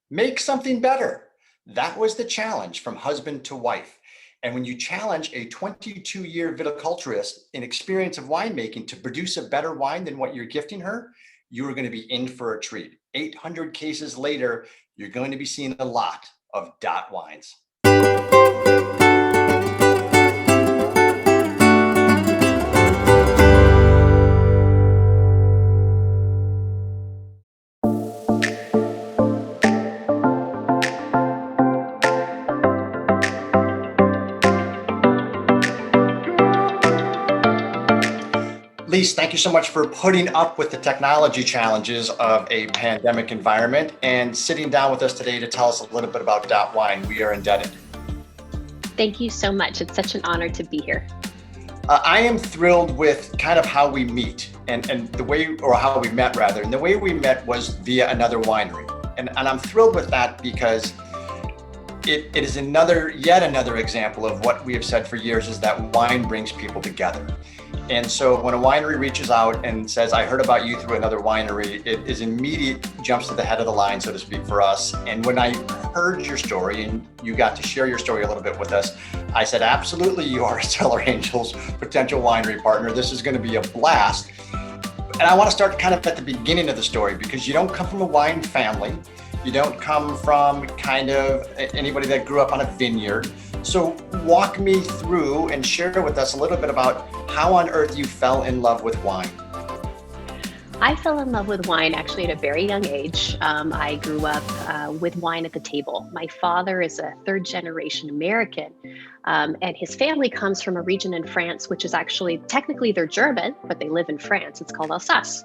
Make something better. That was the challenge from husband to wife. And when you challenge a 22-year viticulturist in experience of winemaking to produce a better wine than what you're gifting her, you are going to be in for a treat. 800 cases later, you're going to be seeing a lot of dot wines. Lise, thank you so much for putting up with the technology challenges of a pandemic environment and sitting down with us today to tell us a little bit about dot wine. We are indebted. Thank you so much. It's such an honor to be here. I am thrilled with kind of how we meet and the way, or how we met rather. And the way we met was via another winery. And I'm thrilled with that because it is yet another example of what we have said for years, is that wine brings people together. And so when a winery reaches out and says, I heard about you through another winery, it is immediate, jumps to the head of the line, so to speak, for us. And when I heard your story and you got to share your story a little bit with us, I said, absolutely, you are a Cellar Angels potential winery partner. This is going to be a blast. And I want to start kind of at the beginning of the story, because you don't come from a wine family. You don't come from kind of anybody that grew up on a vineyard. So walk me through and share with us a little bit about how on earth you fell in love with wine. I fell in love with wine actually at a very young age. I grew up with wine at the table. My father is a third generation American, and his family comes from a region in France, which is actually, technically they're German, but they live in France. It's called Alsace.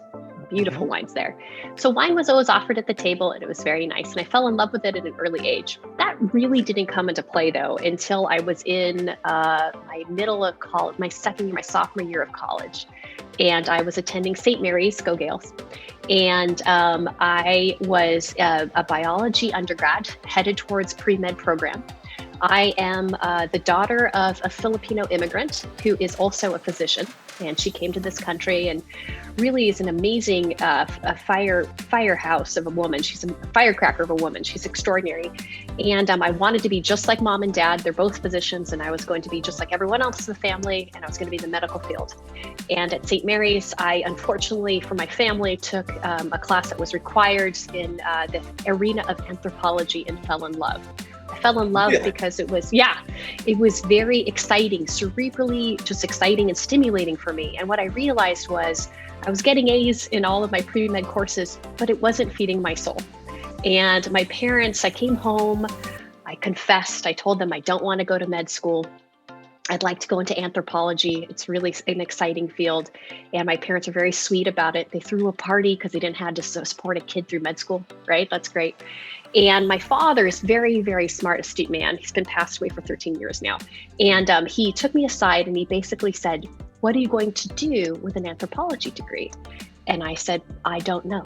Beautiful wines there. So wine was always offered at the table, and it was very nice. And I fell in love with it at an early age. That really didn't come into play though until I was in my middle of college, my sophomore year of college. And I was attending St. Mary's, go Gales. And I was a biology undergrad headed towards pre-med program. I am the daughter of a Filipino immigrant who is also a physician, and she came to this country and really is an amazing firehouse of a woman. She's a firecracker of a woman. She's extraordinary. And I wanted to be just like mom and dad. They're both physicians, and I was going to be just like everyone else in the family, and I was going to be in the medical field. And at St. Mary's, I unfortunately, for my family, took a class that was required in the arena of anthropology and fell in love. I fell in love because it was very exciting, cerebrally just exciting and stimulating for me. And what I realized was I was getting A's in all of my pre-med courses, but it wasn't feeding my soul. And my parents, I came home, I confessed, I told them I don't want to go to med school. I'd like to go into anthropology. It's really an exciting field. And my parents are very sweet about it. They threw a party because they didn't have to support a kid through med school, right? That's great. And my father is very, very smart, astute man. He's been passed away for 13 years now. And he took me aside and he basically said, what are you going to do with an anthropology degree? And I said, I don't know.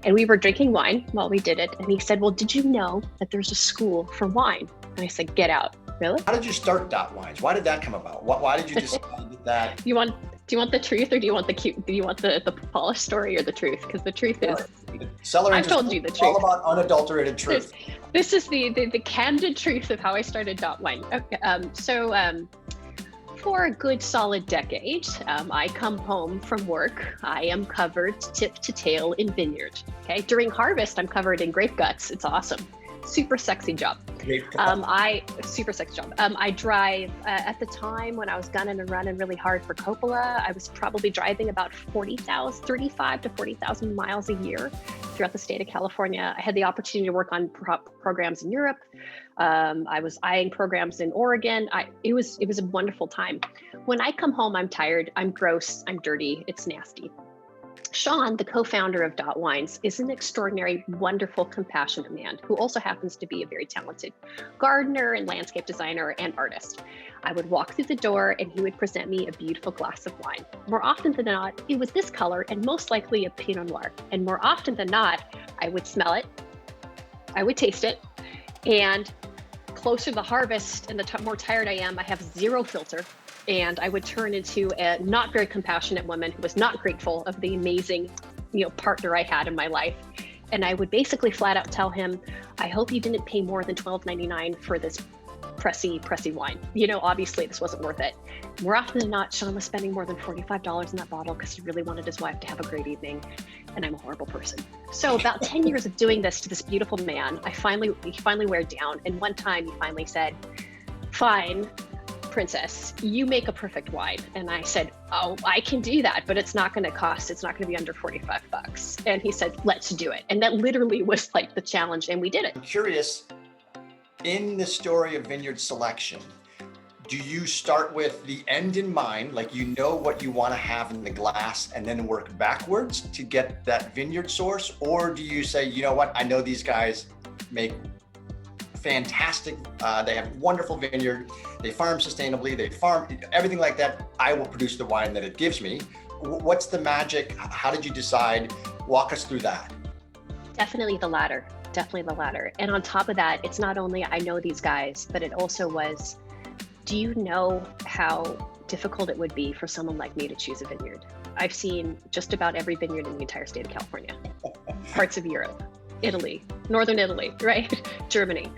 And we were drinking wine while we did it. And he said, well, did you know that there's a school for wine? And I said, get out. Really? How did you start Dot Wines? Why did that come about? Why did you decide that? Do you want the truth, or do you want the polished story, or the truth? Because the truth is, Cellar I've told you the truth. All about unadulterated truth. This is the candid truth of how I started Dot Wine. Okay, for a good solid decade, I come home from work. I am covered tip to tail in vineyard. Okay, during harvest, I'm covered in grape guts. It's awesome. Super sexy job. Super sexy job. I drive, at the time when I was gunning and running really hard for Coppola, I was probably driving about 35 to 40,000 miles a year throughout the state of California. I had the opportunity to work on programs in Europe. I was eyeing programs in Oregon. It was a wonderful time. When I come home, I'm tired, I'm gross, I'm dirty, it's nasty. Sean, the co-founder of Dot Wines, is an extraordinary, wonderful, compassionate man who also happens to be a very talented gardener and landscape designer and artist. I would walk through the door and he would present me a beautiful glass of wine. More often than not, it was this color and most likely a Pinot Noir. And more often than not, I would smell it, I would taste it, and closer to the harvest and the more tired I am, I have zero filter. And I would turn into a not very compassionate woman who was not grateful of the amazing, partner I had in my life. And I would basically flat out tell him, I hope you didn't pay more than $12.99 for this pressy wine. Obviously this wasn't worth it. More often than not, Sean was spending more than $45 in that bottle because he really wanted his wife to have a great evening, and I'm a horrible person. So about 10 years of doing this to this beautiful man, he finally wear down. And one time he finally said, fine, princess, you make a perfect wine. And I said, oh, I can do that, but it's not going to be under $45. And he said, let's do it. And that literally was like the challenge, and we did it. I'm curious, in the story of vineyard selection, do you start with the end in mind, like what you want to have in the glass, and then work backwards to get that vineyard source? Or do you say, you know what, I know these guys make fantastic, they have wonderful vineyard, they farm sustainably, they farm everything like that, I will produce the wine that it gives me? What's the magic? How did you decide? Walk us through that. Definitely the latter. And on top of that, it's not only I know these guys, but it also was, do you know how difficult it would be for someone like me to choose a vineyard? I've seen just about every vineyard in the entire state of California, parts of Europe, Italy, Northern Italy, right? Germany,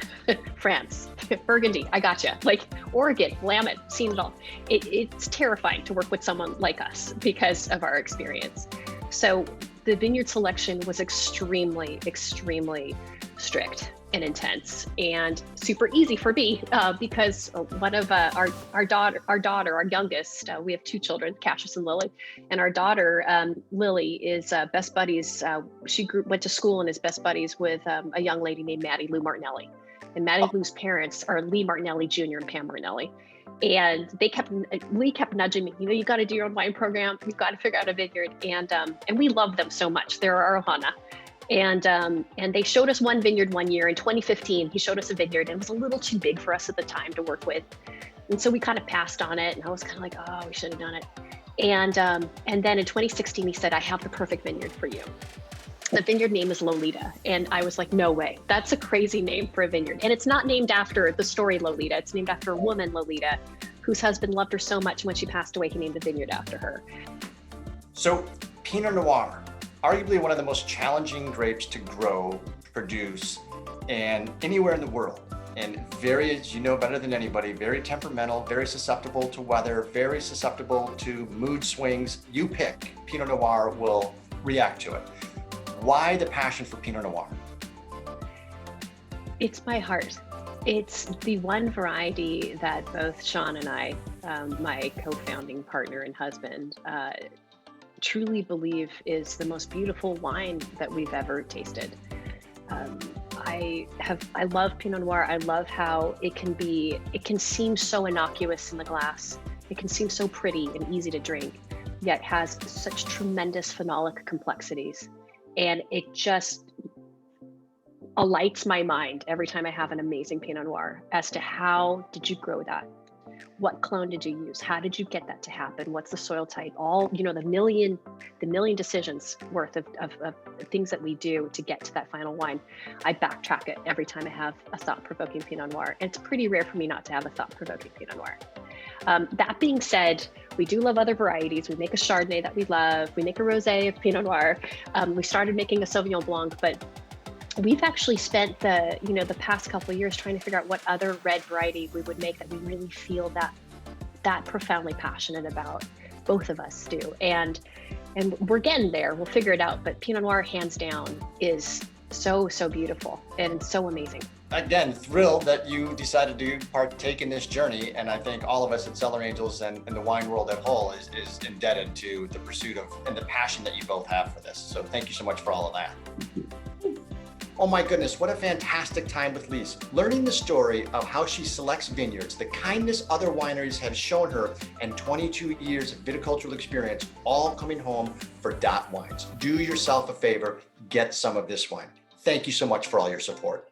France, Burgundy, I gotcha. Like Oregon, Willamette, seen it all. It's terrifying to work with someone like us because of our experience. So the vineyard selection was extremely, extremely strict and intense, and super easy for me because one of our youngest, we have two children, Cassius and Lily, and our daughter Lily is best buddies. She went to school and is best buddies with a young lady named Maddie Lou Martinelli, and Maddie Lou's parents are Lee Martinelli Jr. and Pam Martinelli. And Lee kept nudging me, you got to do your own wine program. You've got to figure out a vineyard. And we love them so much. They're our Ohana. And they showed us one vineyard one year in 2015. He showed us a vineyard, and it was a little too big for us at the time to work with. And so we kind of passed on it. And I was kind of like, oh, we should have done it. And then in 2016, he said, I have the perfect vineyard for you. The vineyard name is Lolita. And I was like, no way. That's a crazy name for a vineyard. And it's not named after the story Lolita. It's named after a woman, Lolita, whose husband loved her so much. When she passed away, he named the vineyard after her. So Pinot Noir, arguably one of the most challenging grapes to grow, produce, and anywhere in the world. And very, as you know better than anybody, very temperamental, very susceptible to weather, very susceptible to mood swings. You pick, Pinot Noir will react to it. Why the passion for Pinot Noir? It's my heart. It's the one variety that both Sean and I, my co-founding partner and husband, truly believe is the most beautiful wine that we've ever tasted. I love Pinot Noir. I love how it can seem so innocuous in the glass. It can seem so pretty and easy to drink, yet has such tremendous phenolic complexities. And it just alights my mind every time I have an amazing Pinot Noir as to how did you grow that? What clone did you use? How did you get that to happen? What's the soil type? All, the million decisions worth of things that we do to get to that final wine. I backtrack it every time I have a thought-provoking Pinot Noir. And it's pretty rare for me not to have a thought-provoking Pinot Noir. That being said, we do love other varieties. We make a Chardonnay that we love. We make a Rosé of Pinot Noir. We started making a Sauvignon Blanc, but we've actually spent the past couple of years trying to figure out what other red variety we would make that we really feel that profoundly passionate about. Both of us do, and we're getting there. We'll figure it out. But Pinot Noir, hands down, is so beautiful and so amazing. Again, thrilled that you decided to partake in this journey, and I think all of us at Cellar Angels and the wine world at whole is indebted to the pursuit of and the passion that you both have for this. So thank you so much for all of that. Oh my goodness, what a fantastic time with Lise. Learning the story of how she selects vineyards, the kindness other wineries have shown her, and 22 years of viticultural experience, all coming home for Dot Wines. Do yourself a favor, get some of this wine. Thank you so much for all your support.